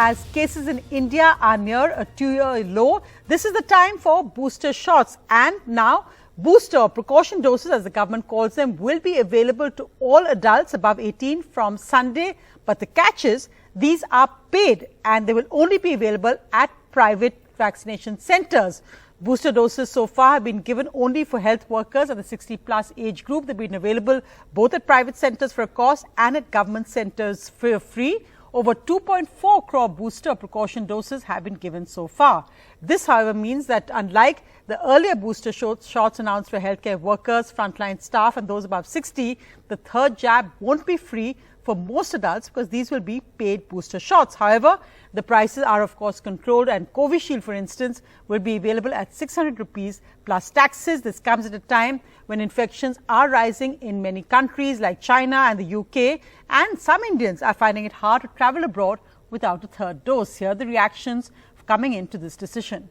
as cases in India are near a 2-year low, this is the time for booster shots. And now, booster or precaution doses, as the government calls them, will be available to all adults above 18 from Sunday. But the catch is, these are paid and they will only be available at private vaccination centres. Booster doses so far have been given only for health workers and the 60-plus age group. They've been available both at private centres for a cost and at government centres for free. Over 2.4 crore booster precaution doses have been given so far. This, however, means that unlike the earlier booster shots announced for healthcare workers, frontline staff and those above 60, the third jab won't be free for most adults because these will be paid booster shots. However, the prices are of course controlled, and Covishield, for instance, will be available at 600 rupees plus taxes. This comes at a time when infections are rising in many countries like China and the UK, and some Indians are finding it hard to travel abroad without a third dose. Here are the reactions coming into this decision.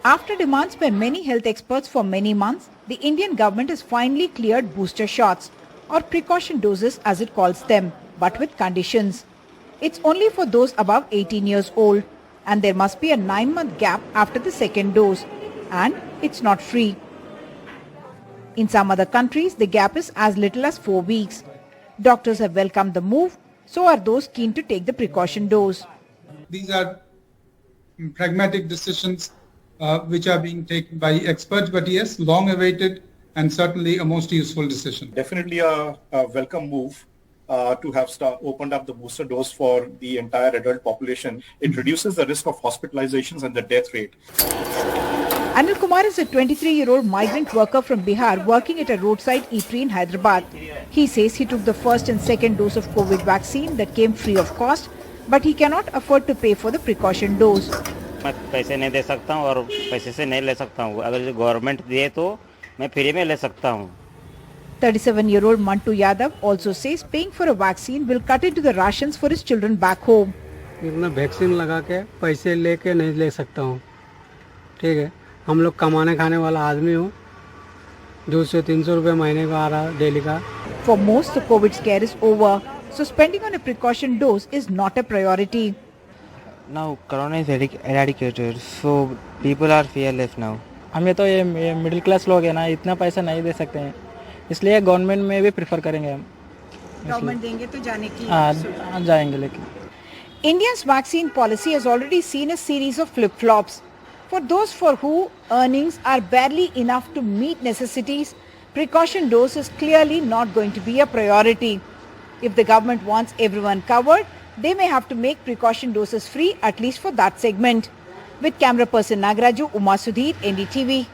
After demands by many health experts for many months, the Indian government has finally cleared booster shots, or precaution doses as it calls them, but with conditions. It's only for those above 18 years old, and there must be a 9-month gap after the second dose, and it's not free. In some other countries, the gap is as little as 4 weeks. Doctors have welcomed the move, so are those keen to take the precaution dose. These are pragmatic decisions which are being taken by experts, but yes, long awaited and certainly a most useful decision. Definitely a welcome move to have opened up the booster dose for the entire adult population. It reduces the risk of hospitalizations and the death rate. Anil Kumar is a 23-year-old migrant worker from Bihar working at a roadside eatery in Hyderabad. He says he took the first and second dose of COVID vaccine that came free of cost, but he cannot afford to pay for the precaution dose. मैं पैसे नहीं दे सकता हूँ और पैसे से नहीं ले सकता हूँ. अगर जो गवर्नमेंट दिए तो मैं फ्री में ले सकता हूँ. 37-year-old Mantu Yadav also says paying for a vaccine will cut into the rations for his children back home. मैं वैक्सीन लगा के पैसे लेके नहीं ले सकता हूँ. ठीक है, हम लोग कमाने खाने वाला आदमी हूँ. 200-300 रुपए महीने का आ रहा डेली का. For most, the COVID scare is over, so spending on a precaution dose is not a priority. Now corona is eradicated, so people are fearless now. हमें तो ये मिडिल क्लास लोग हैं ना, इतना पैसा नहीं दे सकते हैं, इसलिए गवर्नमेंट में भी प्रेफर करेंगे हम. गवर्नमेंट देंगे तो जाने की जाएंगे लेकिन. India's vaccine policy has already seen a series of flip-flops. For those for whom earnings are barely enough to meet necessities, precaution dose is clearly not going to be a priority. If the government wants everyone covered, they may have to make precaution doses free, at least for that segment. With camera person Nagaraju, Uma Sudhir, NDTV.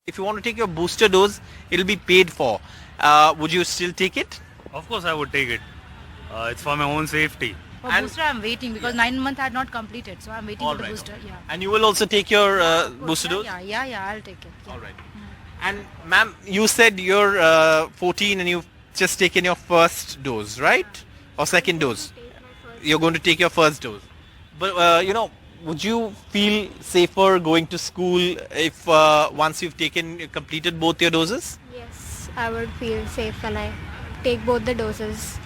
If you want to take your booster dose, it will be paid for. Would you still take it? Of course I would take it. It's for my own safety. For booster I'm waiting because 9 months I had not completed, so I'm waiting for the booster. Yeah. And you will also take your booster dose? Yeah, I'll take it. Yeah. All right. And ma'am, you said you're 14 and you've just taken your first dose, right? Or second dose? You're going to take your first dose. But, would you feel safer going to school if once you've completed both your doses? Yes, I would feel safe when I take both the doses.